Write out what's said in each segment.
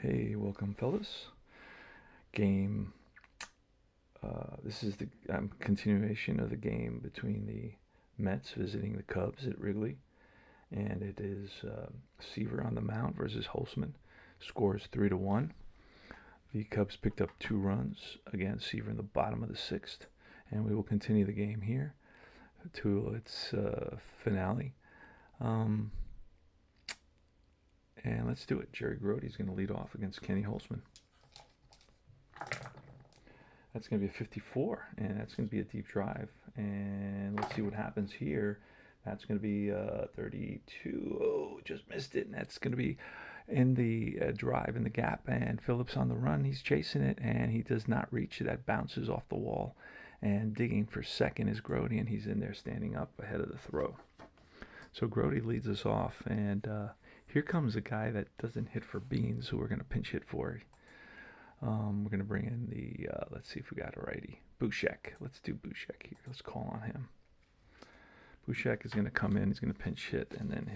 Hey, welcome, fellas. Game. This is the continuation of the game between the Mets visiting the Cubs at Wrigley, and it is Seaver on the mound versus Holtzman. Scores 3-1. The Cubs picked up 2 runs against Seaver in the bottom of the sixth, and we will continue the game here to its finale. And let's do it. Jerry Grote's going to lead off against Kenny Holtzman. That's going to be a 54, and that's going to be a deep drive. And let's see what happens here. That's going to be 32. Oh, just missed it. And that's going to be in the drive in the gap. And Phillips on the run. He's chasing it, and he does not reach. That bounces off the wall. And digging for second is Grote, and he's in there standing up ahead of the throw. So Grote leads us off, and here comes a guy that doesn't hit for beans, who we're going to pinch hit for. We're going to bring in the, let's see if we got a righty. Bushek. Let's do Bushek here. Let's call on him. Bushek is going to come in. He's going to pinch hit, and then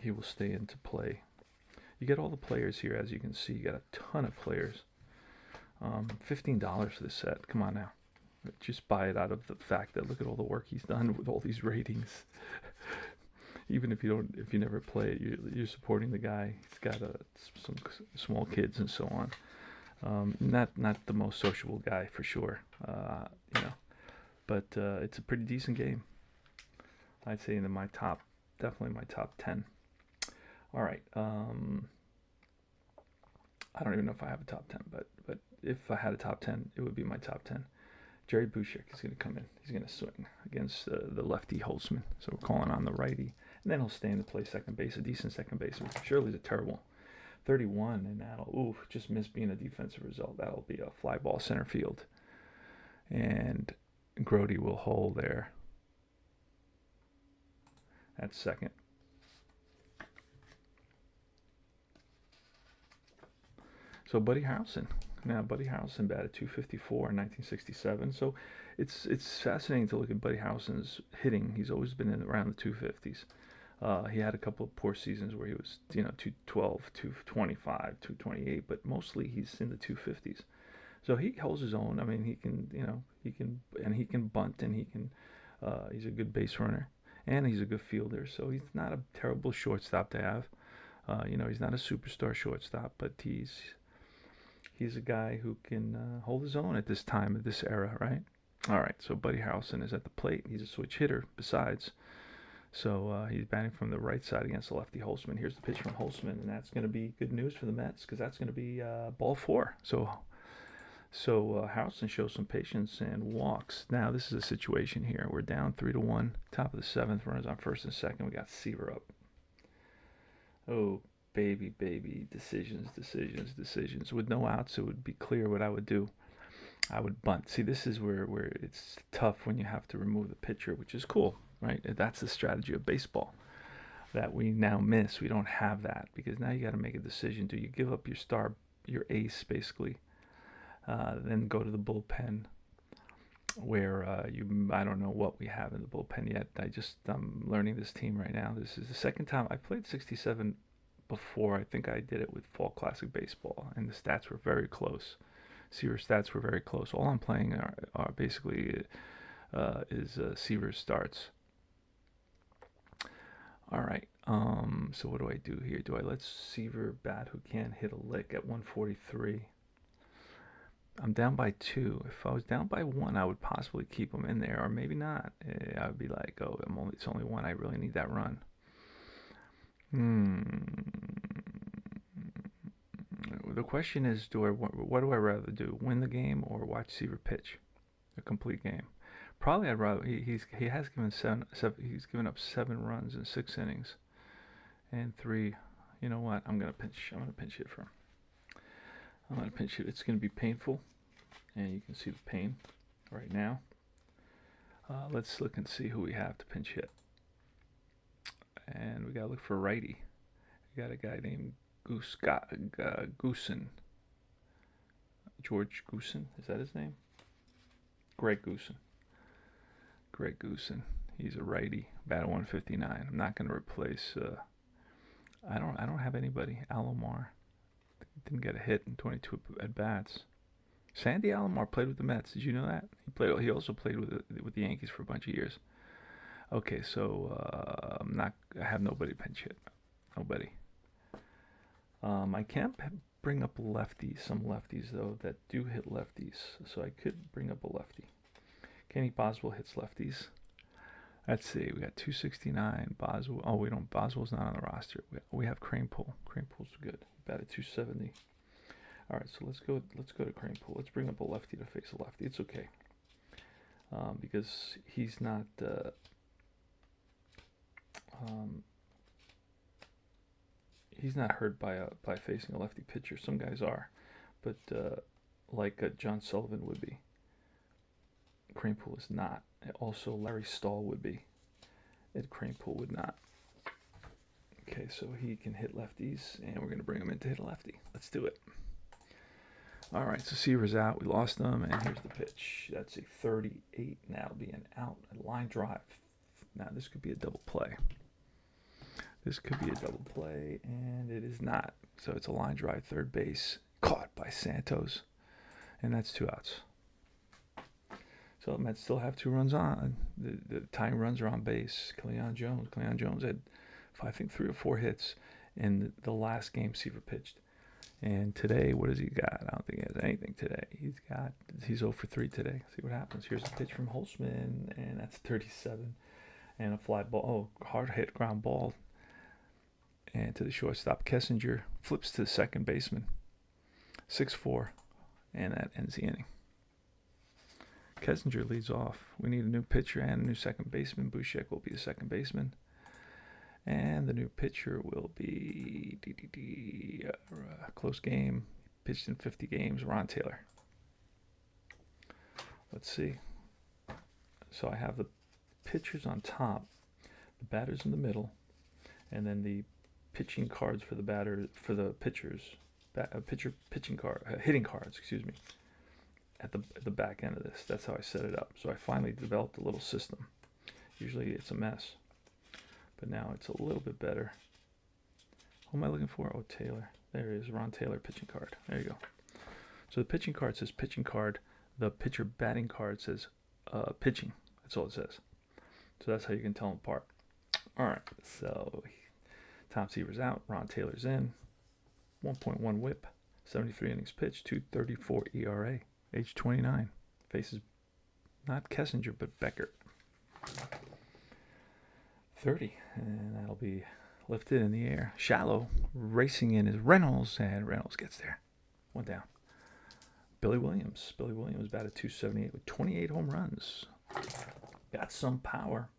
he will stay into play. You get all the players here, as you can see. You got a ton of players. $15 for this set. Come on now. Just buy it out of the fact that look at all the work he's done with all these ratings. Even if you never play it, you're supporting the guy. He's got some small kids and so on. Not the most sociable guy for sure, but it's a pretty decent game. I'd say definitely my top 10. All right. I don't even know if I have a top 10, but if I had a top 10, it would be my top 10. Jerry Bushek is going to come in. He's going to swing against the lefty Holtzman. So we're calling on the righty. And then he'll stay in to play second base, a decent second base. Shirley's a terrible 31, and that'll, just missed being a defensive result. That'll be a fly ball center field. And Grote will hold there at second. So Buddy Harrelson. Now, Buddy Harrelson batted .254 in 1967. So it's fascinating to look at Buddy Harrelson's hitting. He's always been around the 250s. He had a couple of poor seasons where he was, 212, 225, 228, but mostly he's in the 250s. So he holds his own. I mean, he can bunt, and he's a good base runner, and he's a good fielder. So he's not a terrible shortstop to have. He's not a superstar shortstop, but he's a guy who can hold his own at this time, at this era, right? All right, so Buddy Harrelson is at the plate. He's a switch hitter besides. So he's batting from the right side against the lefty Holtzman. Here's the pitch from Holtzman, and that's going to be good news for the Mets because that's going to be ball 4. So Harrelson shows some patience and walks. Now this is a situation here. We're down 3-1. Top of the 7th, runners on first and second. We got Seaver up. Oh, baby, decisions. With no outs, it would be clear what I would do. I would bunt. See, this is where it's tough when you have to remove the pitcher, which is cool, right? That's the strategy of baseball that we now miss. We don't have that because now you got to make a decision. Do you give up your star, your ace, basically, then go to the bullpen where I don't know what we have in the bullpen yet. I'm learning this team right now. This is the second time I played 67 before. I think I did it with Fall Classic Baseball, and the stats were very close. Seaver stats were very close. All I'm playing are basically is Seaver starts. All right. So what do I do here? Do I let Seaver bat, who can't hit a lick, at 143? I'm down by 2. If I was down by 1, I would possibly keep him in there, or maybe not. I would be like, it's only 1. I really need that run. The question is, what do I rather do? Win the game or watch Seaver pitch a complete game? Probably I'd rather. He has given he's given up 7 runs in 6 innings, and 3. You know what? I'm gonna pinch hit for him. I'm gonna pinch hit. It's gonna be painful, and you can see the pain right now. Let's look and see who we have to pinch hit. And we gotta look for a righty. We got a guy named Goosen. George Goosen, is that his name? Greg Goosen. He's a righty, batted 159. I'm not going to replace I don't have anybody. Alomar didn't get a hit in 22 at bats. Sandy Alomar played with the Mets. Did you know that? He also played with the Yankees for a bunch of years. Okay, so I have nobody pinch hit. Nobody. I can't bring up some lefties though that do hit lefties. So I could bring up a lefty. Kenny Boswell hits lefties. Let's see. We got 269. Boswell. Oh, we don't. Boswell's not on the roster. We have Cranepool. Cranepool's good. Batted 270. All right. So let's go. Let's go to Cranepool. Let's bring up a lefty to face a lefty. It's okay. Because he's not. He's not hurt by facing a lefty pitcher. Some guys are, but like John Sullivan would be. Cranepool is not. Also, Larry Stahl would be. Ed Cranepool would not. Okay, so he can hit lefties, and we're going to bring him in to hit a lefty. Let's do it. All right, so Seaver's out. We lost him, and here's the pitch. That's a 38. Now it'll be an out, a line drive. Now this could be a double play. This could be a double play, and it is not. So it's a line drive, third base, caught by Santos, and that's 2 outs. So the Mets still have 2 runs on. The tying runs are on base. Cleon Jones had, I think, 3 or 4 hits in the last game Seaver pitched. And today, what has he got? I don't think he has anything today. He's 0 for 3 today. See what happens. Here's a pitch from Holtzman, and that's 37. And a fly ball. Oh, hard hit ground ball. And to the shortstop, Kessinger flips to the second baseman. 6-4, and that ends the inning. Kessinger leads off. We need a new pitcher and a new second baseman. Bouchek will be the second baseman. And the new pitcher will be close game. Pitched in 50 games, Ron Taylor. Let's see. So I have the pitchers on top, the batters in the middle, and then the pitching cards for the pitchers, hitting cards, excuse me, at the back end of this. That's how I set it up. So I finally developed a little system. Usually it's a mess, but now it's a little bit better. Who am I looking for? Oh, Taylor. There he is, Ron Taylor pitching card. There you go. So the pitching card says pitching card. The pitcher batting card says pitching. That's all it says. So that's how you can tell them apart. All right. So Tom Seaver's out. Ron Taylor's in. 1.1 whip. 73 innings pitched. 2.34 ERA. Age 29. Faces not Kessinger, but Beckert. 30. And that'll be lifted in the air. Shallow. Racing in is Reynolds. And Reynolds gets there. 1 down. Billy Williams. Billy Williams batted 278 with 28 home runs. Got some power,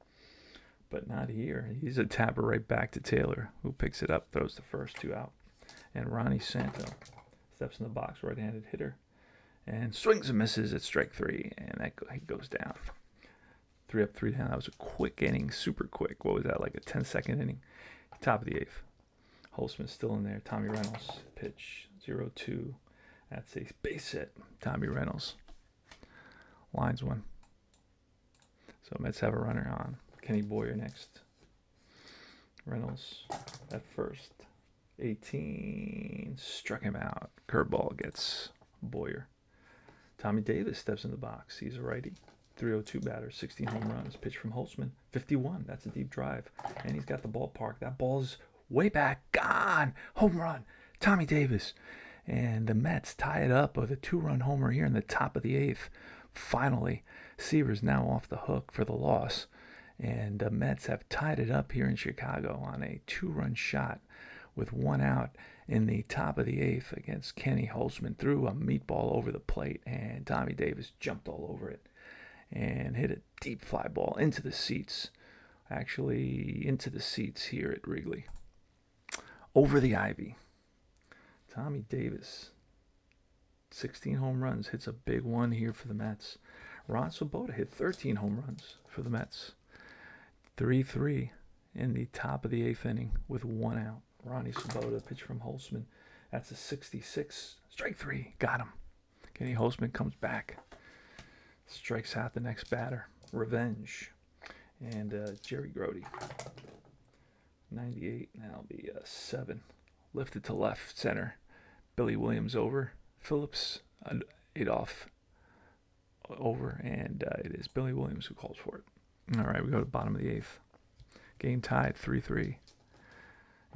but not here. He's a tapper right back to Taylor, who picks it up, throws the first 2 out. And Ronnie Santo steps in the box, right-handed hitter, and swings and misses at strike 3, and he goes down. 3 up, 3 down. That was a quick inning, super quick. What was that, like a 10-second inning? Top of the 8th. Holtzman still in there. Tommy Reynolds pitch 0-2. That's a base hit. Tommy Reynolds. Lines 1. So Mets have a runner on. Kenny Boyer next. Reynolds at first. 18. Struck him out. Curveball gets Boyer. Tommy Davis steps in the box. He's a righty. 302 batter. 16 home runs. Pitch from Holtzman. 51. That's a deep drive. And he's got the ballpark. That ball's way back. Gone. Home run. Tommy Davis. And the Mets tie it up with a 2-run homer here in the top of the 8th. Finally, Seaver's now off the hook for the loss. And the Mets have tied it up here in Chicago on a 2-run shot with 1 out in the top of the 8th against Kenny Holtzman. Threw a meatball over the plate, and Tommy Davis jumped all over it and hit a deep fly ball into the seats. Actually, into the seats here at Wrigley. Over the ivy. Tommy Davis, 16 home runs, hits a big one here for the Mets. Ron Swoboda hit 13 home runs for the Mets. 3-3 in the top of the 8th inning with 1 out. Ronnie Swoboda pitch from Holtzman. That's a 66. Strike 3. Got him. Kenny Holtzman comes back. Strikes out the next batter. Revenge. And Jerry Grody. 98, and that'll be 7. Lifted to left center. Billy Williams over. Phillips, Adolph over, and it is Billy Williams who calls for it. All right, we go to the bottom of the 8th. Game tied 3-3.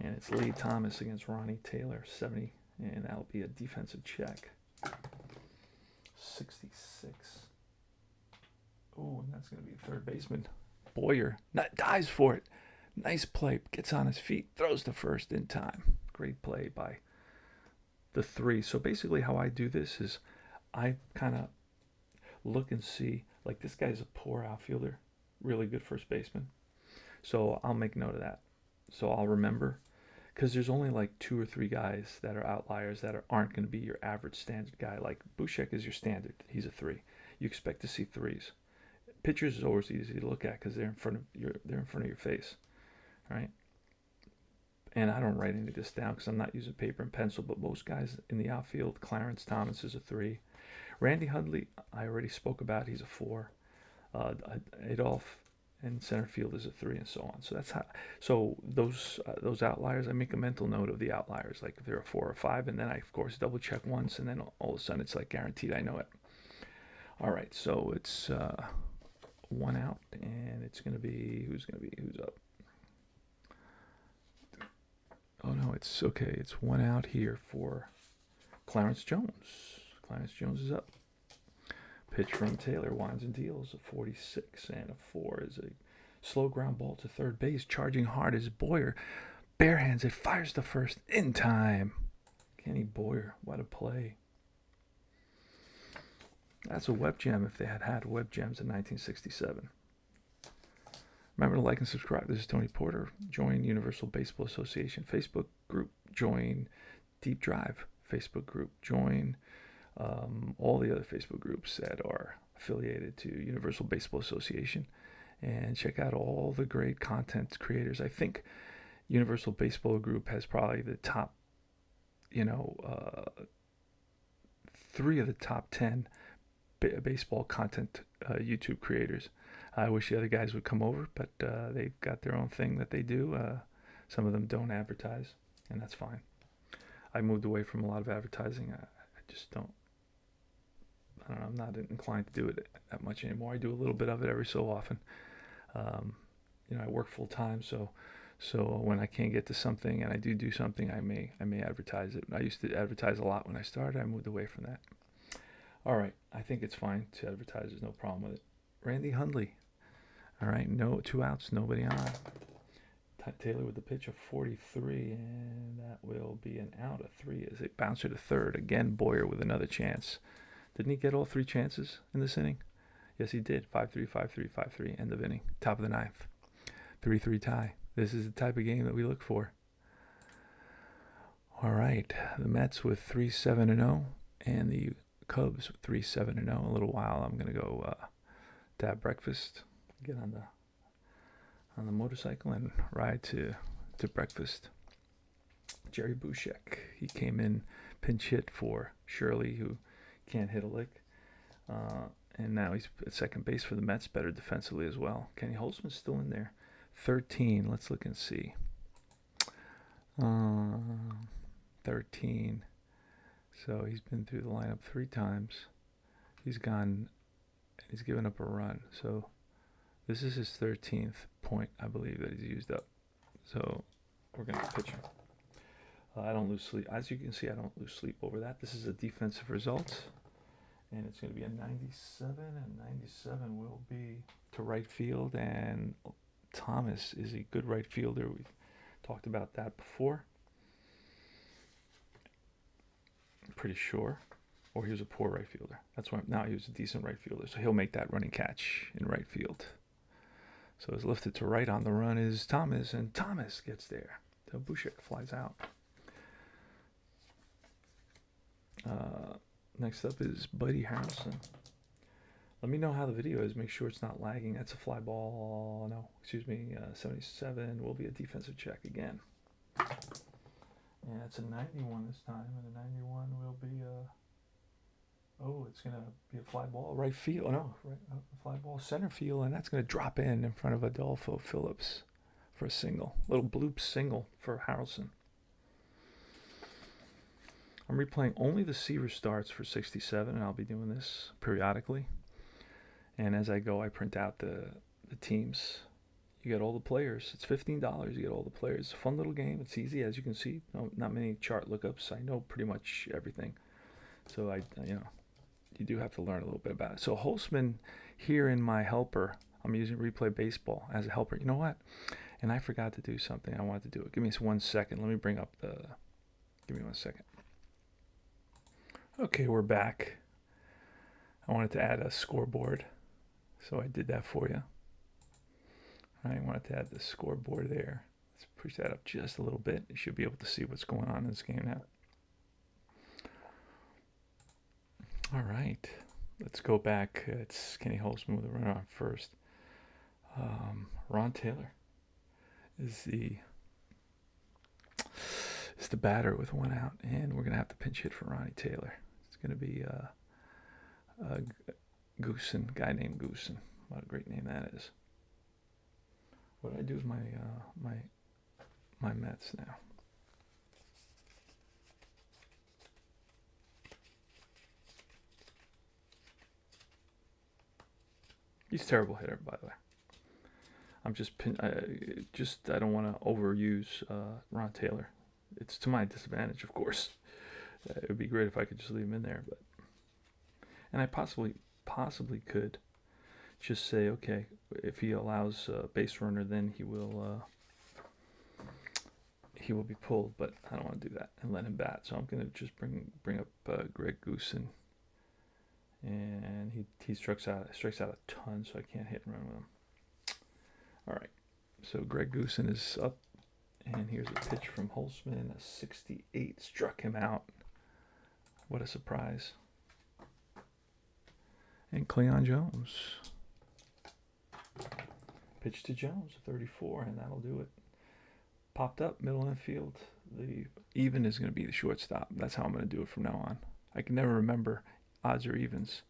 And it's Lee Thomas against Ronnie Taylor, 70. And that'll be a defensive check. 66. Oh, and that's going to be third baseman. Boyer dives for it. Nice play. Gets on his feet. Throws to first in time. Great play by the 3. So basically how I do this is I kind of look and see, like, this guy's a poor outfielder. Really good first baseman. So I'll make note of that. So I'll remember. Because there's only like 2 or 3 guys that are outliers that aren't going to be your average standard guy. Like Bushek is your standard. He's a 3. You expect to see 3s. Pitchers is always easy to look at because they're in front of your face, right? And I don't write any of this down because I'm not using paper and pencil. But most guys in the outfield, Clarence Thomas is a 3. Randy Hundley, I already spoke about. He's a 4. Adolph in center field is a 3, and so on. So that's how. So those outliers, I make a mental note of the outliers, like if they're a 4 or 5, and then I of course double check once, and then all of a sudden it's like guaranteed I know it. All right, so it's 1 out, and it's gonna be who's up. Oh no, it's okay. It's 1 out here for Clarence Jones. Clarence Jones is up. Pitch from Taylor, winds and deals, a 46, and a 4 is a slow ground ball to third base. Charging hard is Boyer. Barehands it, fires to first in time. Kenny Boyer, what a play. That's a web gem if they had web gems in 1967. Remember to like and subscribe. This is Tony Porter. Join Universal Baseball Association Facebook group. Join Deep Drive Facebook group. Join all the other Facebook groups that are affiliated to Universal Baseball Association, and check out all the great content creators. I think Universal Baseball Group has probably the top, 3 of the top 10 baseball content YouTube creators. I wish the other guys would come over, but they've got their own thing that they do. Some of them don't advertise, and that's fine. I moved away from a lot of advertising. I just don't. I don't know, I'm not inclined to do it that much anymore. I do a little bit of it every so often. I work full time, so when I can't get to something and I do something, I may advertise it. I used to advertise a lot when I started. I moved away from that. All right, I think it's fine to advertise. There's no problem with it. Randy Hundley. All right, 2 outs, nobody on. Taylor with the pitch of 43, and that will be an out of 3 as it bouncer to third. Again, Boyer with another chance. Didn't he get all 3 chances in this inning? Yes, he did. 5-3, 5-3, 5-3, end of inning. Top of the 9th. 3-3 tie. This is the type of game that we look for. All right, the Mets with 3-7-0, and the Cubs with 3-7-0. In a little while, I'm going to go to have breakfast, get on the motorcycle, and ride to breakfast. Jerry Bushek, he came in pinch hit for Shirley, who can't hit a lick. And now he's at second base for the Mets, better defensively as well. Kenny Holtzman's still in there. 13, let's look and see. 13. So he's been through the lineup 3 times. He's given up a run. So this is his 13th point, I believe, that he's used up. So we're going to pitch him. I don't lose sleep. As you can see, I don't lose sleep over that. This is a defensive result. And it's going to be a 97, and 97 will be to right field. And Thomas is a good right fielder. We've talked about that before. I'm pretty sure. Or he was a poor right fielder. That's why now he was a decent right fielder. So he'll make that running catch in right field. So it's lifted to right on the run is Thomas, and Thomas gets there. So Bushek flies out. Next up is Buddy Harrelson. Let me know how the video is. Make sure it's not lagging. That's a fly ball. No, excuse me. 77 will be a defensive check again. And it's a 91 this time. And a 91 will be it's going to be a fly ball right field. A fly ball center field. And that's going to drop in front of Adolfo Phillips for a single. Little bloop single for Harrelson. I'm replaying only the Seaver starts for 67, and I'll be doing this periodically. And as I go, I print out the teams. You get all the players. It's $15. You get all the players. It's a fun little game. It's easy, as you can see. Not many chart lookups. I know pretty much everything. So you do have to learn a little bit about it. So Holtzman here in my helper, I'm using Replay Baseball as a helper. You know what? And I forgot to do something. I wanted to do it. Give me 1 second. Let me bring up the... Give me 1 second. Okay, we're back. I wanted to add a scoreboard, so I did that for you. I wanted to add the scoreboard there. Let's push that up just a little bit. You should be able to see what's going on in this game now. All right, let's go back. It's Kenny Holtzman with a runner on first. Ron Taylor is the batter with 1 out, and we're gonna have to pinch hit for Ronnie Taylor. It's gonna be Goosen, guy named Goosen. What a great name that is. What do I do with my Mets now? He's a terrible hitter, by the way. I'm I don't want to overuse Ron Taylor. It's to my disadvantage, of course. It would be great if I could just leave him in there, and I possibly could just say, okay, if he allows a base runner, then he will be pulled. But I don't want to do that and let him bat. So I'm going to just bring up Greg Goosen, and he strikes out a ton, so I can't hit and run with him. All right, so Greg Goosen is up, and here's a pitch from Holtzman. A 68 struck him out. What a surprise. And Cleon Jones. Pitch to Jones, 34, and that'll do it. Popped up, middle infield. The even is going to be the shortstop. That's how I'm going to do it from now on. I can never remember odds or evens.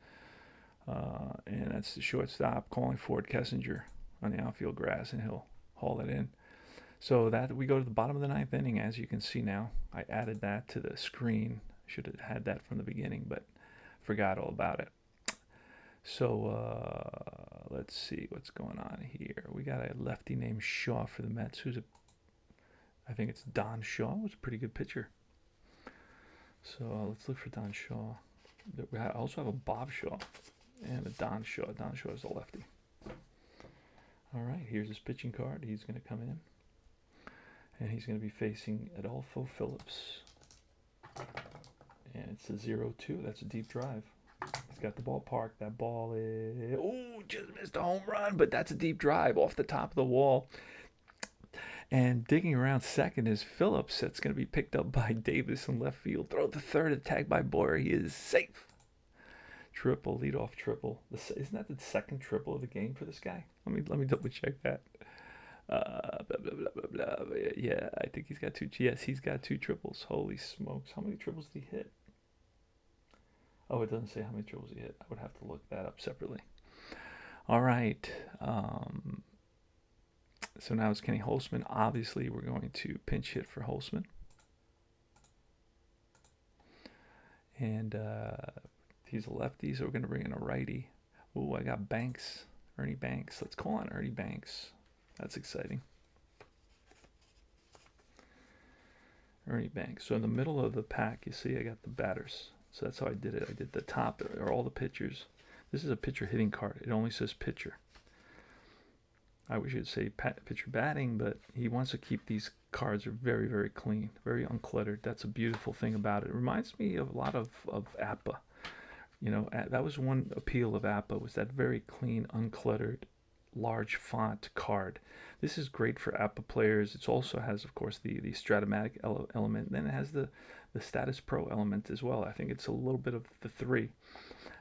And that's the shortstop calling Ford Kessinger on the outfield grass, and he'll haul it in. So that we go to the bottom of the 9th inning, as you can see now. I added that to the screen. Should have had that from the beginning, but forgot all about it. So let's see what's going on here. We got a lefty named Shaw for the Mets. I think it's Don Shaw. Was a pretty good pitcher. So let's look for Don Shaw. I also have a Bob Shaw and a Don Shaw. Don Shaw is a lefty. All right, here's his pitching card. He's going to come in, and he's going to be facing Adolfo Phillips. And it's a 0-2. That's a deep drive. He's got the ball parked. That ball is... Oh, just missed a home run, but that's a deep drive off the top of the wall. And digging around second is Phillips. That's going to be picked up by Davis in left field. Throw to third, tagged by Boyer. He is safe. Triple, leadoff triple. Isn't that the second triple of the game for this guy? Let me double check that. Blah, blah, blah, blah, blah. Yeah, I think he's got 2. Yes, he's got 2 triples. Holy smokes. How many triples did he hit? Oh, it doesn't say how many triples he hit. I would have to look that up separately. All right. So now it's Kenny Holtzman. Obviously, we're going to pinch hit for Holtzman. And he's a lefty, so we're going to bring in a righty. Oh, I got Banks. Ernie Banks. Let's call on Ernie Banks. That's exciting. Ernie Banks. So in the middle of the pack, you see I got the batters. So that's how I did it. I did the top, or all the pitchers. This is a pitcher hitting card. It only says pitcher. I wish it'd say pitcher batting, but he wants to keep these cards are very, very clean, very uncluttered. That's a beautiful thing about it. It reminds me of a lot of APBA. You know, that was one appeal of APBA, was that very clean, uncluttered, large font card. This is great for APBA players. It also has, of course, the Stratomatic element. Then it has the Status Pro element as well. I think it's a little bit of the 3.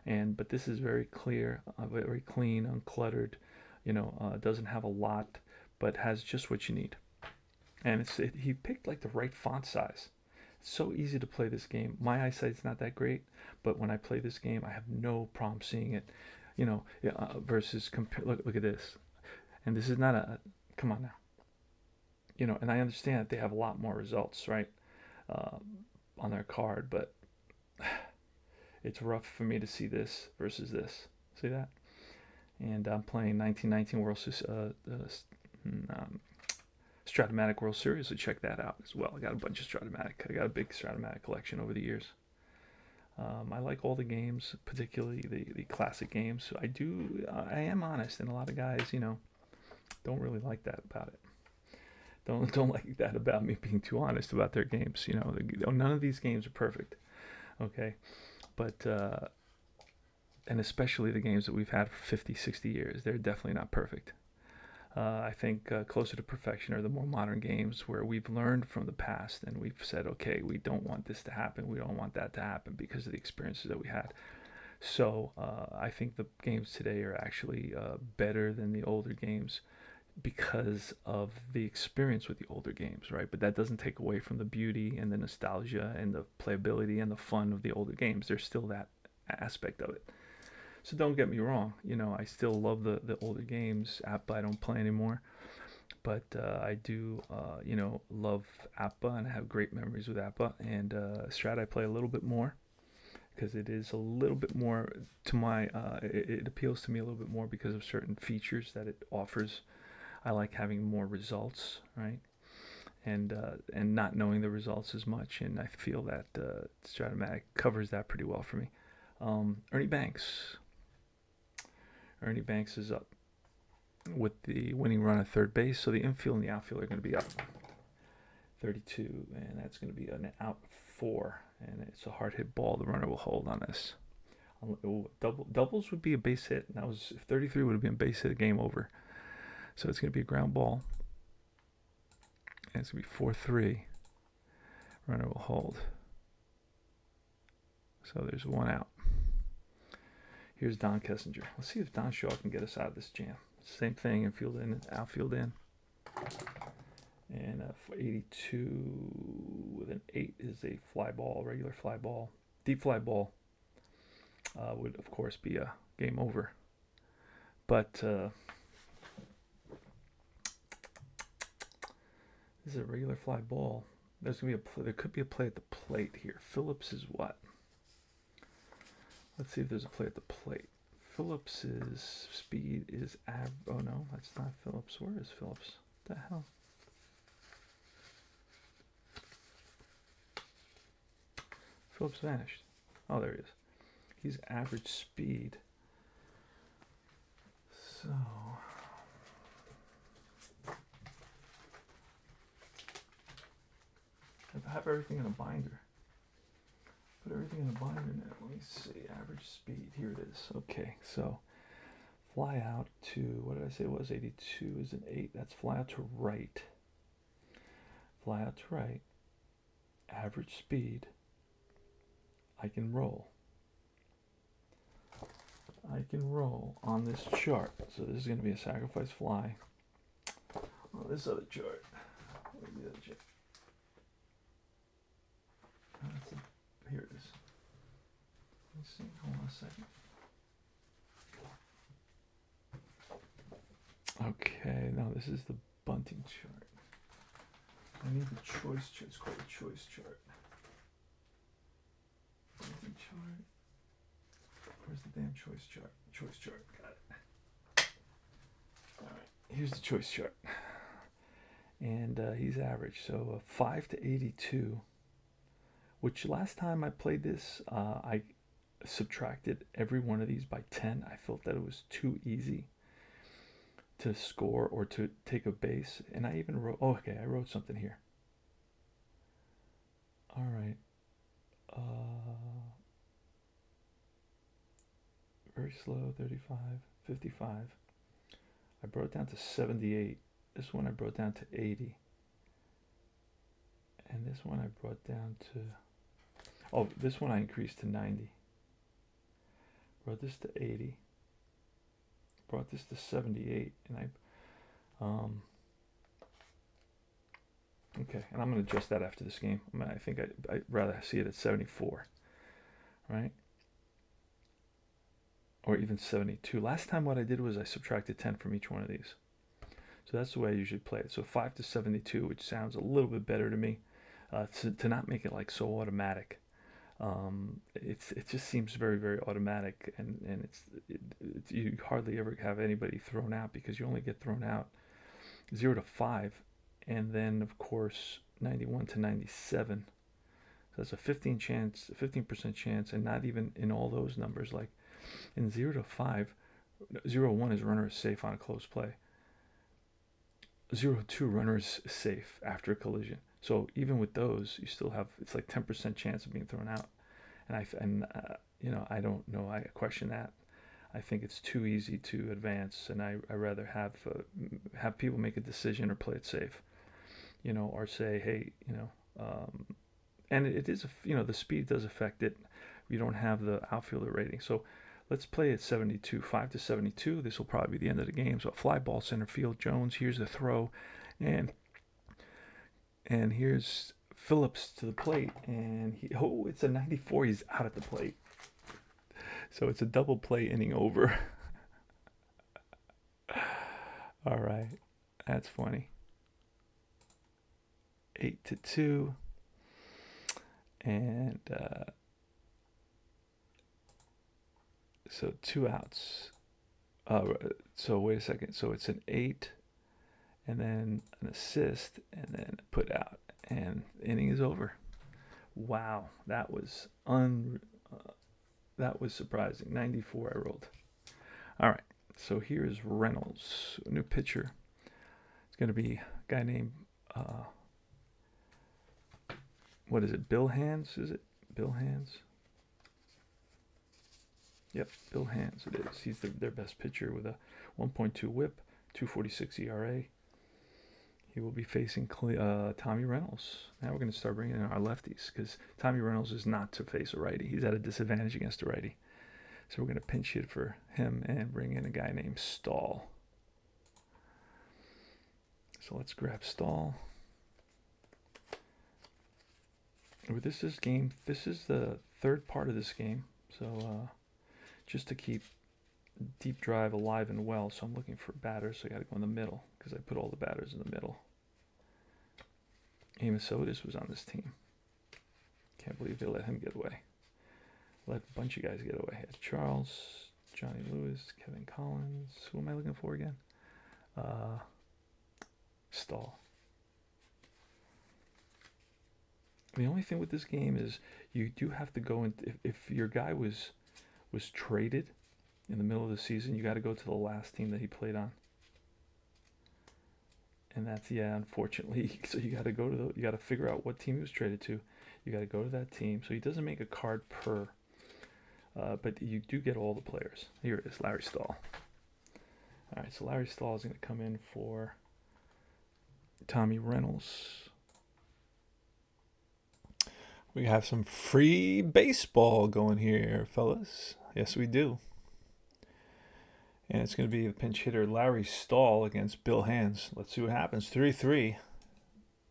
But this is very clear, very clean, uncluttered. You know, doesn't have a lot, but has just what you need. And he picked like the right font size. It's so easy to play this game. My eyesight's not that great, but when I play this game, I have no problem seeing it. You know, versus look at this. And this is not come on now. And I understand that they have a lot more results, right, uh, on their card, but it's rough for me to see this versus this. See that? And I'm playing 1919 Stratomatic World Series, so check that out as well. I got a bunch of Stratomatic. I got a big Stratomatic collection over the years. I like all the games, particularly the classic games. So I am honest, and a lot of guys, don't really like that about it. Don't like that about me being too honest about their games. None of these games are perfect. Okay, but and especially the games that we've had for 50, 60 years, they're definitely not perfect. I think closer to perfection are the more modern games where we've learned from the past and we've said, okay, we don't want this to happen, we don't want that to happen because of the experiences that we had. So I think the games today are actually better than the older games because of the experience with the older games, right? But that doesn't take away from the beauty and the nostalgia and the playability and the fun of the older games. There's still that aspect of it. So don't get me wrong, I still love the older games. Appa I don't play anymore, but I do, love Appa, and I have great memories with Appa. And Strat I play a little bit more because it is a little bit more to my, it appeals to me a little bit more because of certain features that it offers. I like having more results, right? And not knowing the results as much, and I feel that Stratomatic covers that pretty well for me. Ernie Banks. Ernie Banks is up with the winning run at third base, so the infield and the outfield are going to be up 32, and that's going to be an out 4, and it's a hard hit ball. The runner will hold on this. Doubles would be a base hit. And that was if 33 would have been a base hit, game over. So it's going to be a ground ball, and it's going to be 4-3. Runner will hold. So there's one out. Here's Don Kessinger. Let's see if Don Shaw can get us out of this jam. Same thing, infield in, outfield in. And for 82 with an 8 is a fly ball, regular fly ball. Deep fly ball would, of course, be a game over. But this is a regular fly ball. There could be a play at the plate here. Phillips is what? Let's see if there's a play at the plate. Phillips's speed is oh no, that's not Phillips. Where is Phillips? What the hell? Phillips vanished. Oh, there he is. He's average speed. So I have everything in a binder. Put everything in a binder now. Let me see. Average speed. Here it is. Okay, so fly out to, what did I say it was? 82 is an 8. That's fly out to right. Fly out to right. Average speed. I can roll. I can roll on this chart. So this is going to be a sacrifice fly. On this other chart. Where's the other chart? Here it is. Let's see. Hold on a second. Okay, now this is the bunting chart. I need the choice chart. It's called the choice chart. Bunting chart. Where's the damn choice chart? Choice chart. Got it. Alright, here's the choice chart. And he's average. So 5 to 82. Which last time I played this, I subtracted every one of these by 10. I felt that it was too easy to score or to take a base. And I even wrote, I wrote something here. All right. Very slow, 35, 55. I brought it down to 78. This one I brought down to 80. And this one I brought down to... Oh, this one I increased to 90. Brought this to 80. Brought this to 78. And okay, and I'm going to adjust that after this game. I think I'd rather see it at 74. Right? Or even 72. Last time what I did was I subtracted 10 from each one of these. So that's the way I usually play it. So 5 to 72, which sounds a little bit better to me, to not make it like so automatic. It just seems very, very automatic, and you hardly ever have anybody thrown out because you only get thrown out 0 to 5, and then of course 91 to 97. So that's a 15% chance, and not even in all those numbers. Like in 0 to 5, 0 to 1 is runner is safe on a close play. 0 to 2 runner is safe after a collision. So even with those, you still have, it's like 10% chance of being thrown out. I don't know. I question that. I think it's too easy to advance, and I rather have people make a decision or play it safe, or say, hey, and it is, the speed does affect it. You don't have the outfielder rating, so let's play at 72, 5 to 72. This will probably be the end of the game. So a fly ball center field. Jones, here's the throw, and here's Phillips to the plate, and it's a 94. He's out at the plate. So it's a double play inning over. All right, that's funny. 8 to 2, and so 2 outs. So wait a second. So it's an 8, and then an assist, and then put out, and the inning is over. Wow, that was surprising. 94 I rolled. All right, so here's Reynolds, a new pitcher. It's going to be a guy named what is it? Bill Hands? Is it Bill Hands? Yep, Bill Hands. It is. He's their best pitcher with a 1.2 WHIP, 2.46 ERA. He will be facing Tommy Reynolds. Now we're going to start bringing in our lefties because Tommy Reynolds is not to face a righty. He's at a disadvantage against a righty. So we're going to pinch hit for him and bring in a guy named Stahl. So let's grab Stahl. This is the third part of this game. So just to keep deep drive alive and well. So I'm looking for batters. So I got to go in the middle because I put all the batters in the middle. Amos Otis was on this team. Can't believe they let him get away. Let a bunch of guys get away. Ed Charles, Johnny Lewis, Kevin Collins. Who am I looking for again? Stahl. The only thing with this game is you do have to go in. If your guy was traded in the middle of the season, you got to go to the last team that he played on. And that's, unfortunately. So you got to figure out what team he was traded to. You got to go to that team. So he doesn't make a card per, but you do get all the players. Here it is, Larry Stahl. All right, so Larry Stahl is going to come in for Tommy Reynolds. We have some free baseball going here, fellas. Yes, we do. And it's going to be the pinch hitter Larry Stahl against Bill Hands. Let's see what happens. 3-3,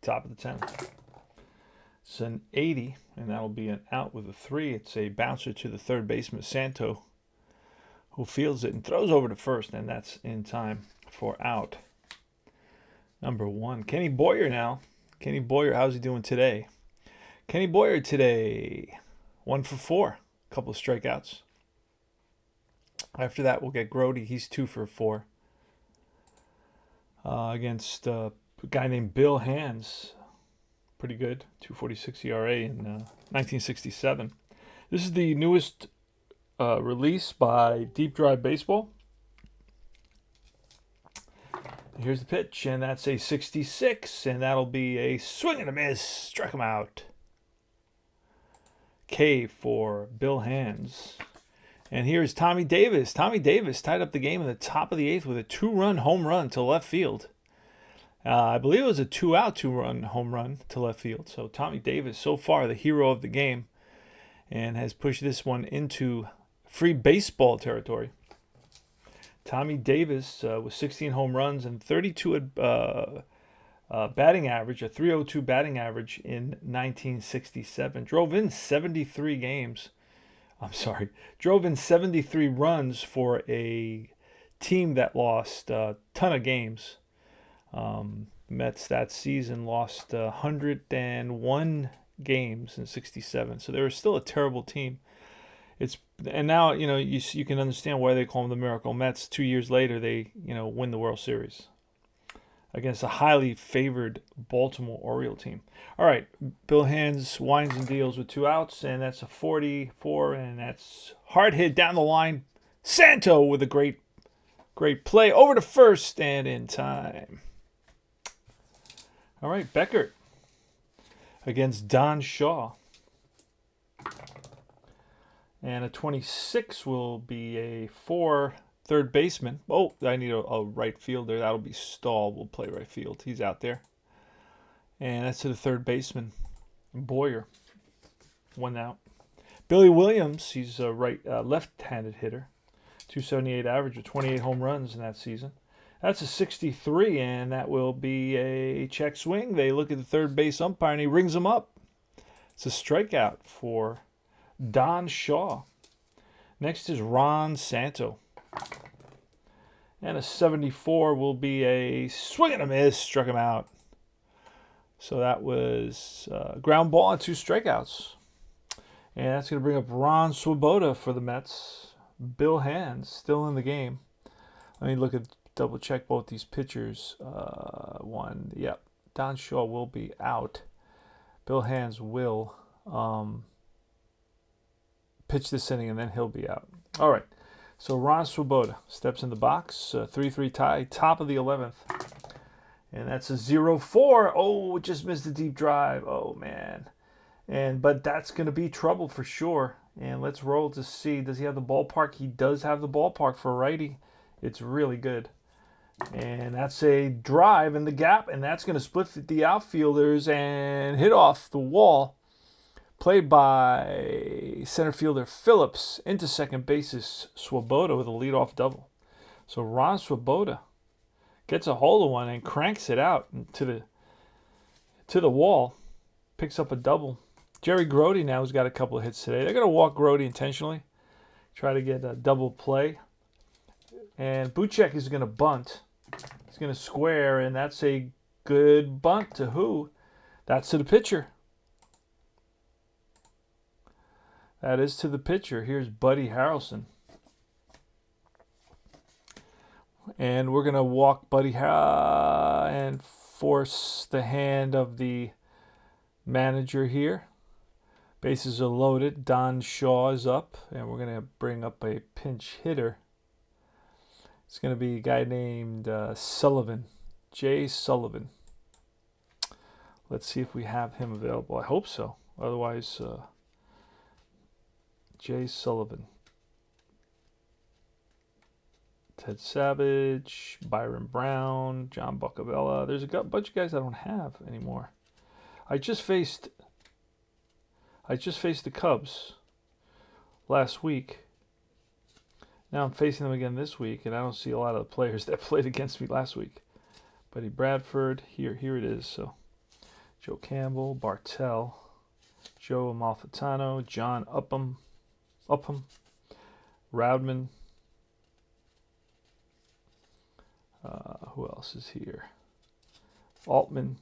top of the 10th. It's an 80, and that'll be an out with a 3. It's a bouncer to the third baseman, Santo, who fields it and throws over to first, and that's in time for out. Number 1, Kenny Boyer now. Kenny Boyer, how's he doing today? Kenny Boyer today, 1 for 4, a couple of strikeouts. After that, we'll get Grody. He's 2 for 4 against a guy named Bill Hands. Pretty good, 2.46 ERA in 1967. This is the newest release by Deep Drive Baseball. Here's the pitch, and that's a 66, and that'll be a swing and a miss. Struck him out. K for Bill Hands. And here's Tommy Davis. Tommy Davis tied up the game in the top of the 8th with a 2-run home run to left field. I believe it was a 2-out 2-run home run to left field. So Tommy Davis, so far the hero of the game, and has pushed this one into free baseball territory. Tommy Davis with 16 home runs and 32 batting average, a 302 batting average in 1967. Drove in 73 runs for a team that lost a ton of games. Mets that season lost 101 games in '67, so they were still a terrible team. It's and now you can understand why they call them the Miracle Mets. 2 years later, they win the World Series against a highly favored Baltimore Oriole team. All right, Bill Hands winds and deals with 2 outs, and that's a 44, and that's hard hit down the line. Santo with a great play over to first and in time. All right, Beckert against Don Shaw. And a 26 will be a 4 third baseman. Oh, I need a right fielder. That'll be Stahl. Will play right field. He's out there. And that's to the third baseman, Boyer. 1 out. Billy Williams, he's a left-handed hitter. 278 average with 28 home runs in that season. That's a 63, and that will be a check swing. They look at the third base umpire, and he rings him up. It's a strikeout for Don Shaw. Next is Ron Santo. And a 74 will be a swing and a miss. Struck him out. So that was ground ball and 2 strikeouts. And that's going to bring up Ron Swoboda for the Mets. Bill Hands still in the game. Let me double check both these pitchers. Don Shaw will be out. Bill Hands will pitch this inning, and then he'll be out. All right. So Ron Swoboda steps in the box. 3-3 tie, top of the 11th. And that's a 0-4. Oh, it just missed a deep drive. Oh, man. But that's going to be trouble for sure. And let's roll to see. Does he have the ballpark? He does have the ballpark for a righty. It's really good. And that's a drive in the gap. And that's going to split the outfielders and hit off the wall. Played by center fielder Phillips into second bases Swoboda with a leadoff double. So Ron Swoboda gets a hold of one and cranks it out to the wall. Picks up a double. Jerry Grody now has got a couple of hits today. They're going to walk Grody intentionally. Try to get a double play. And Buchek is going to bunt. He's going to square, and that's a good bunt to who? That's to the pitcher. That is to the pitcher. Here's Buddy Harrelson. And we're going to walk Buddy and force the hand of the manager here. Bases are loaded. Don Shaw is up, and we're going to bring up a pinch hitter. It's going to be a guy named Sullivan, Jay Sullivan. Let's see if we have him available. I hope so. Otherwise, Jay Sullivan. Ted Savage, Byron Brown, John Buccabella. There's a bunch of guys I don't have anymore. I just faced the Cubs last week. Now I'm facing them again this week, and I don't see a lot of the players that played against me last week. Buddy Bradford, here it is. So Joe Campbell, Bartell, Joe Amalfitano, John Upham, Roudman. Who else is here? Altman,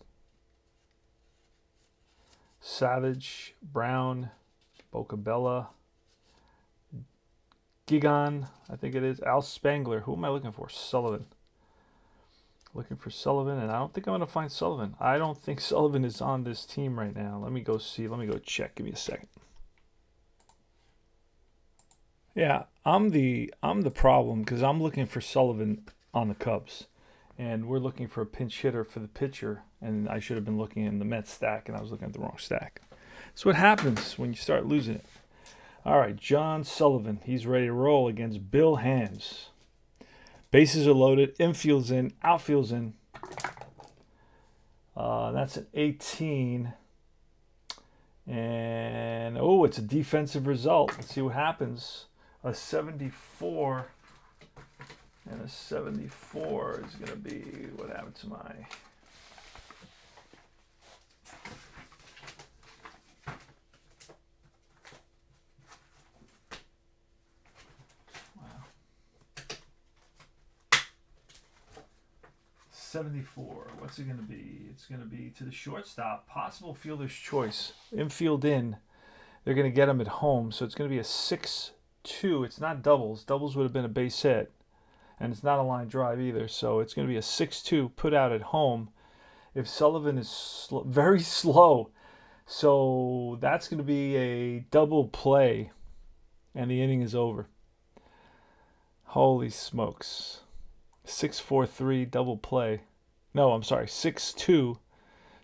Savage, Brown, Buccabella, Gigon, I think it is, Al Spangler. Who am I looking for? Sullivan. Looking for Sullivan, and I don't think I'm going to find Sullivan. I don't think Sullivan is on this team right now. Let me go see. Let me go check. Give me a second. Yeah, I'm the problem because I'm looking for Sullivan on the Cubs, and we're looking for a pinch hitter for the pitcher, and I should have been looking in the Mets stack, and I was looking at the wrong stack. That's what happens when you start losing it. All right, John Sullivan. He's ready to roll against Bill Hands. Bases are loaded. Infield's in. Outfield's in. That's an 18. And, it's a defensive result. Let's see what happens. A 74. And a 74 is going to be, what happened to my... 74. What's it going to be? It's going to be to the shortstop. Possible fielder's choice. Infield in. They're going to get him at home. So it's going to be a 6-2. It's not doubles. Doubles would have been a base hit. And it's not a line drive either. So it's going to be a 6-2 put out at home. If Sullivan is very slow. So that's going to be a double play. And the inning is over. Holy smokes. 6-4-3 double play. No, I'm sorry. 6-2.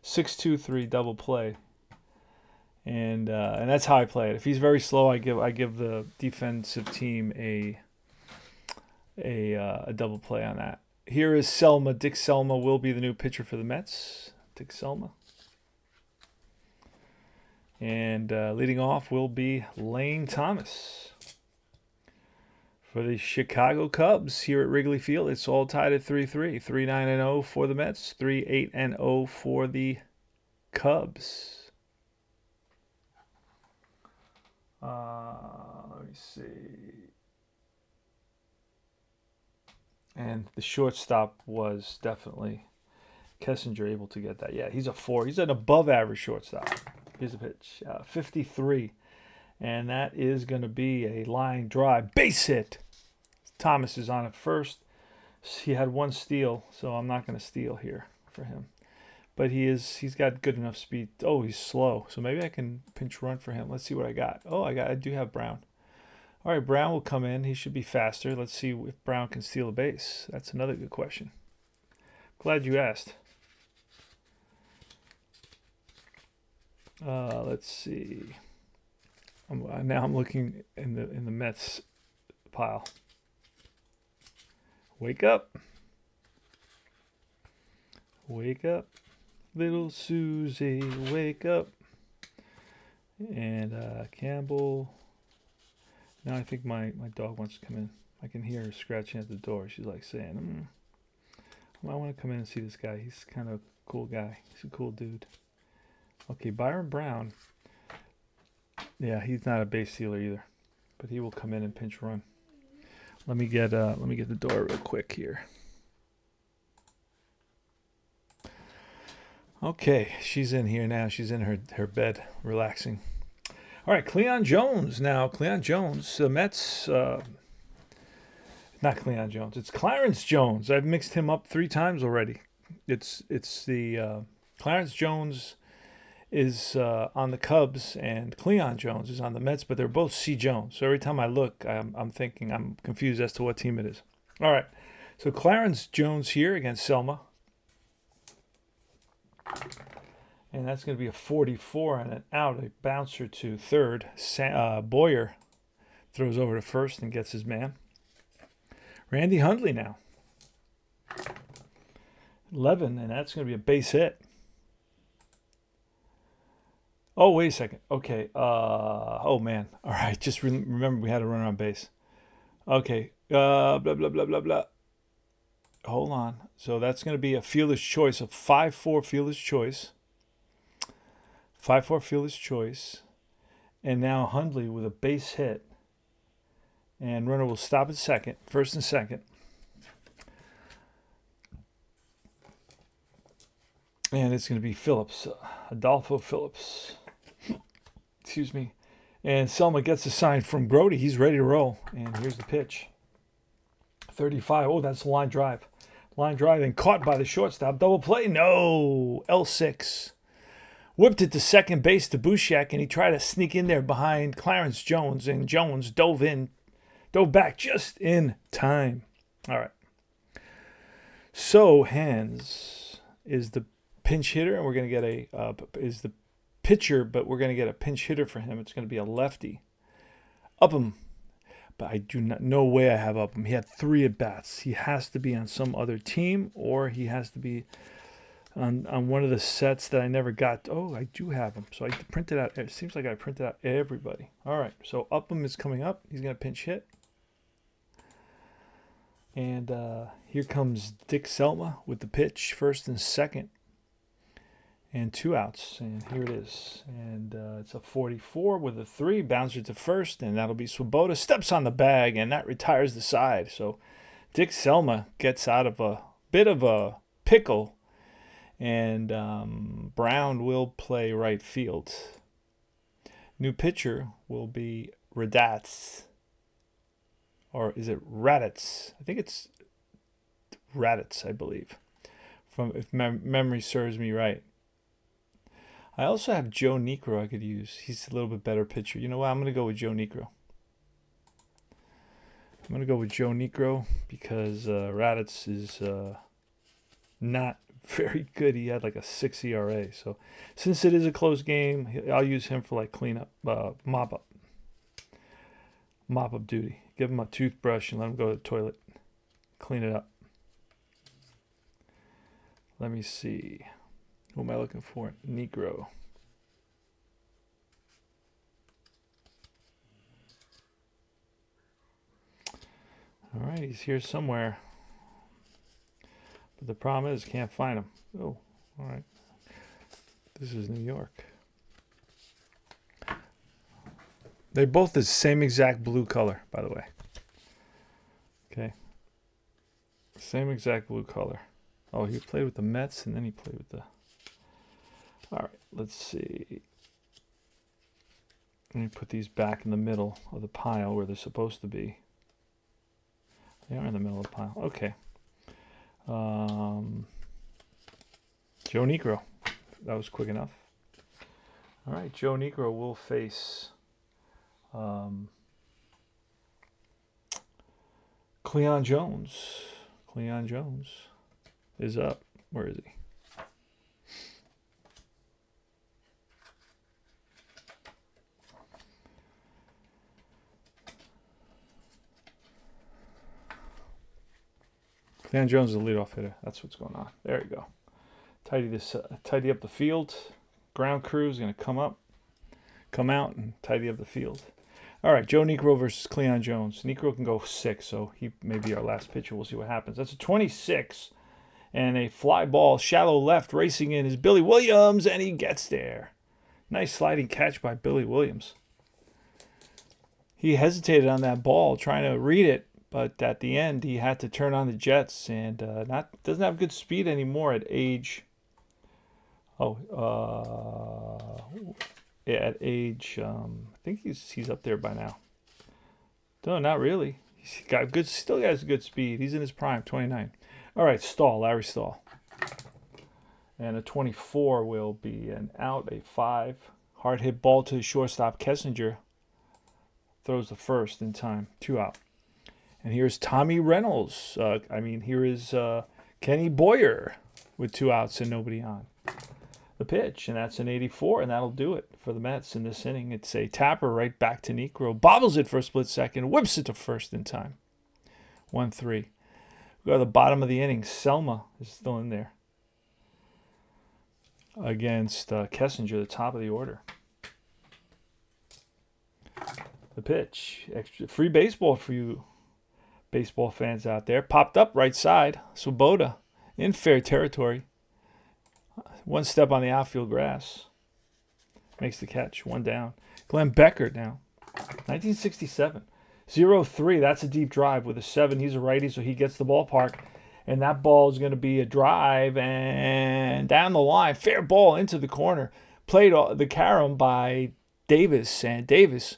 6-2-3 double play. And that's how I play it. If he's very slow, I give the defensive team a double play on that. Here is Selma. Dick Selma will be the new pitcher for the Mets. Dick Selma. And leading off will be Lane Thomas. For the Chicago Cubs here at Wrigley Field, it's all tied at 3-3. 3-9-0 for the Mets, 3-8-0 for the Cubs. Let me see. And the shortstop was definitely Kessinger able to get that. Yeah, he's a 4. He's an above average shortstop. Here's a pitch. 53. And that is going to be a line drive. Base hit. Thomas is on at first. He had one steal, so I'm not going to steal here for him. But he's got good enough speed. Oh, he's slow. So maybe I can pinch run for him. Let's see what I got. Oh, I do have Brown. All right, Brown will come in. He should be faster. Let's see if Brown can steal a base. That's another good question. Glad you asked. Let's see. Now I'm looking in the Mets pile. Wake up. Wake up. Little Susie, wake up. And Campbell. Now I think my dog wants to come in. I can hear her scratching at the door. She's like saying, I want to come in and see this guy. He's kind of a cool guy. He's a cool dude. Okay, Byron Brown. Yeah, he's not a base stealer either. But he will come in and pinch run. Let me get the door real quick here. Okay, she's in here now. She's in her bed, relaxing. All right, Cleon Jones now. Cleon Jones, the Mets. Not Cleon Jones. It's Clarence Jones. I've mixed him up 3 times already. It's the Clarence Jones is on the Cubs and Cleon Jones is on the Mets, but they're both C. Jones. So every time I look, I'm thinking I'm confused as to what team it is. All right, so Clarence Jones here against Selma. And that's going to be a 44 and an out, a bouncer to third. Boyer throws over to first and gets his man. Randy Hundley now. 11, and that's going to be a base hit. Oh, wait a second. Okay. Oh, man. All right. Just remember we had a runner on base. Okay. Blah, blah, blah, blah, blah. Hold on. So that's going to be a fielder's choice, a 5-4 fielder's choice. 5-4 fielder's choice. And now Hundley with a base hit. And runner will stop at second, first and second. And it's going to be Phillips, Adolfo Phillips. Excuse me. And Selma gets a sign from Grody. He's ready to roll. And here's the pitch. 35. Oh, that's a line drive. Line drive and caught by the shortstop. Double play. No. L6. Whipped it to second base to Bushiak, and he tried to sneak in there behind Clarence Jones. And Jones dove back just in time. All right. So Hands is the pinch hitter, and we're going to get is the pitcher, but we're going to get a pinch hitter for him. It's going to be a lefty. Upham, but I do not, no way I have Upham. He had 3 at bats. He has to be on some other team, or he has to be on one of the sets that I never got. Oh, I do have him. So I printed out. It seems like I printed out everybody. All right. So Upham is coming up. He's going to pinch hit. And here comes Dick Selma with the pitch, first and second. And 2 outs. And here it is. And it's a 44 with a 3. Bouncer to first. And that'll be Swoboda. Steps on the bag. And that retires the side. So Dick Selma gets out of a bit of a Pickle. And Brown will play right field. New pitcher will be Radats. Or is it Raditz? I think it's Raditz, I believe. If memory serves me right. I also have Joe Niekro I could use. He's a little bit better pitcher. You know what? I'm going to go with Joe Niekro. Because Raditz is not very good. He had like a 6 ERA. So since it is a close game, I'll use him for like cleanup, mop up duty. Give him a toothbrush and let him go to the toilet. Clean it up. Let me see. Who am I looking for? Negro. All right, he's here somewhere. But the problem is, can't find him. Oh, all right. This is New York. They're both the same exact blue color, by the way. Okay. Same exact blue color. Oh, he played with the Mets, and then he played with the... All right, let's see. Let me put these back in the middle of the pile where they're supposed to be. They are in the middle of the pile. Okay. Joe Niekro. That was quick enough. All right, Joe Niekro will face Cleon Jones. Cleon Jones is up. Where is he? Cleon Jones is the leadoff hitter. That's what's going on. There you go. Tidy up the field. Ground crew is going to come out, and tidy up the field. All right, Joe Niekro versus Cleon Jones. Niekro can go 6, so he may be our last pitcher. We'll see what happens. That's a 26, and a fly ball, shallow left, racing in is Billy Williams, and he gets there. Nice sliding catch by Billy Williams. He hesitated on that ball, trying to read it, but at the end, he had to turn on the jets, and doesn't have good speed anymore at age. At age, I think he's up there by now. No, not really. He's got good. Still has good speed. He's in his prime, 29. All right, Larry Stahl. And a 24 will be an out. A 5. Hard hit ball to the shortstop. Kessinger throws the first in time. 2 out. And here's Tommy Reynolds. Here is Kenny Boyer with 2 outs and nobody on. The pitch, and that's an 84, and that'll do it for the Mets in this inning. It's a tapper right back to Niekro. Bobbles it for a split second. Whips it to first in time. 1-3. We go to the bottom of the inning. Selma is still in there against Kessinger, the top of the order. The pitch. Extra free baseball for you baseball fans out there. Popped up right side. Swoboda in fair territory. 1 step on the outfield grass. Makes the catch. 1 down. Glenn Becker now. 1967. 0-3. That's a deep drive with a 7. He's a righty, so he gets the ballpark. And that ball is going to be a drive and down the line. Fair ball into the corner. Played the carom by Davis. And Davis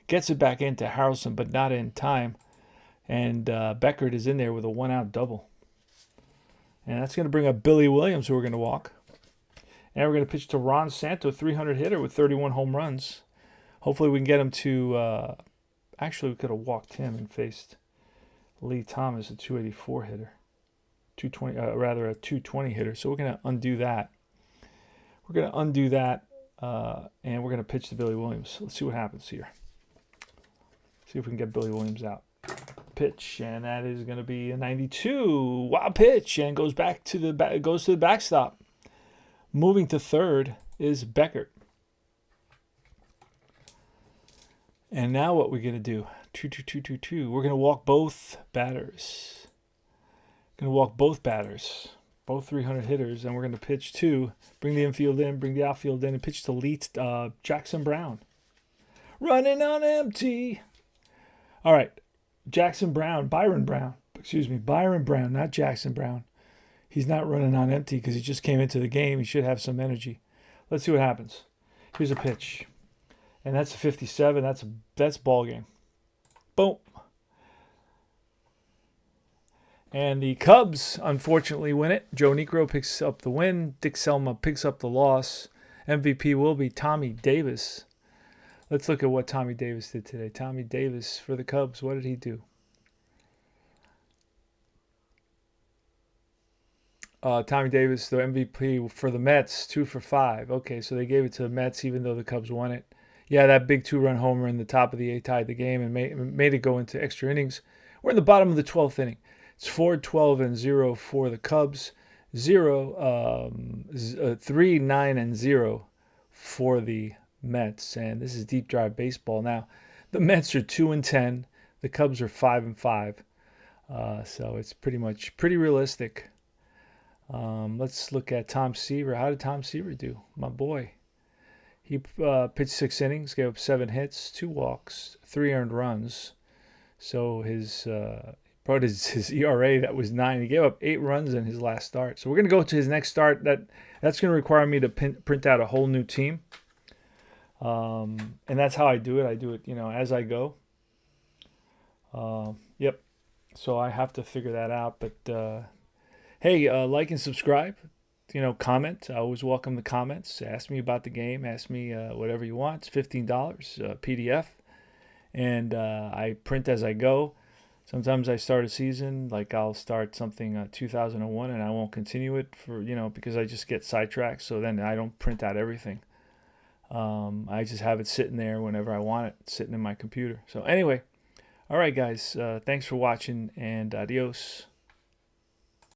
gets it back into Harrelson, but not in time. And Beckert is in there with a 1-out double. And that's going to bring up Billy Williams, who we're going to walk. And we're going to pitch to Ron Santo, 300 hitter with 31 home runs. Hopefully we can get him to... actually, we could have walked him and faced Lee Thomas, a 284 hitter. A 220 hitter. So we're going to undo that. And we're going to pitch to Billy Williams. Let's see what happens here. See if we can get Billy Williams out. Pitch, and that is going to be a 92. Wild pitch, and goes to the backstop. Moving to third is Beckert. And now what we're going to do? 2-2-2-2-2. We're going to walk both batters. Both 300 hitters, and we're going to pitch to, bring the infield in, bring the outfield in, and pitch to Jackson Brown. Running on empty. All right. Byron Brown, not Jackson Brown. He's not running on empty because he just came into the game. He should have some energy. Let's see what happens. Here's a pitch, and that's a 57. That's ball game. Boom. And the Cubs unfortunately win it. Joe Niekro picks up the win. Dick Selma picks up the loss. MVP will be Tommy Davis. Let's look at what Tommy Davis did today. Tommy Davis for the Cubs. What did he do? Tommy Davis, the MVP for the Mets, 2 for 5. Okay, so they gave it to the Mets even though the Cubs won it. Yeah, that big 2-run homer in the top of the 8th tied the game and made it go into extra innings. We're in the bottom of the 12th inning. It's 4-12-0 for the Cubs, 3-9-0 for the Mets. And this is deep drive baseball. Now, the Mets are 2-10. The Cubs are 5-5. So it's pretty realistic. Let's look at Tom Seaver. How did Tom Seaver do? My boy. He pitched 6 innings, gave up 7 hits, 2 walks, 3 earned runs. So his ERA, that was 9. He gave up 8 runs in his last start. So we're going to go to his next start. That's going to require me to print out a whole new team. And that's how I do it. I do it, as I go. Yep. So I have to figure that out. But hey, like and subscribe. Comment. I always welcome the comments. Ask me about the game. Ask me whatever you want. It's $15 PDF. And I print as I go. Sometimes I start a season, like I'll start something 2001 and I won't continue it because I just get sidetracked. So then I don't print out everything. I just have it sitting there whenever I want it, sitting in my computer. So anyway, all right, guys, thanks for watching and adios.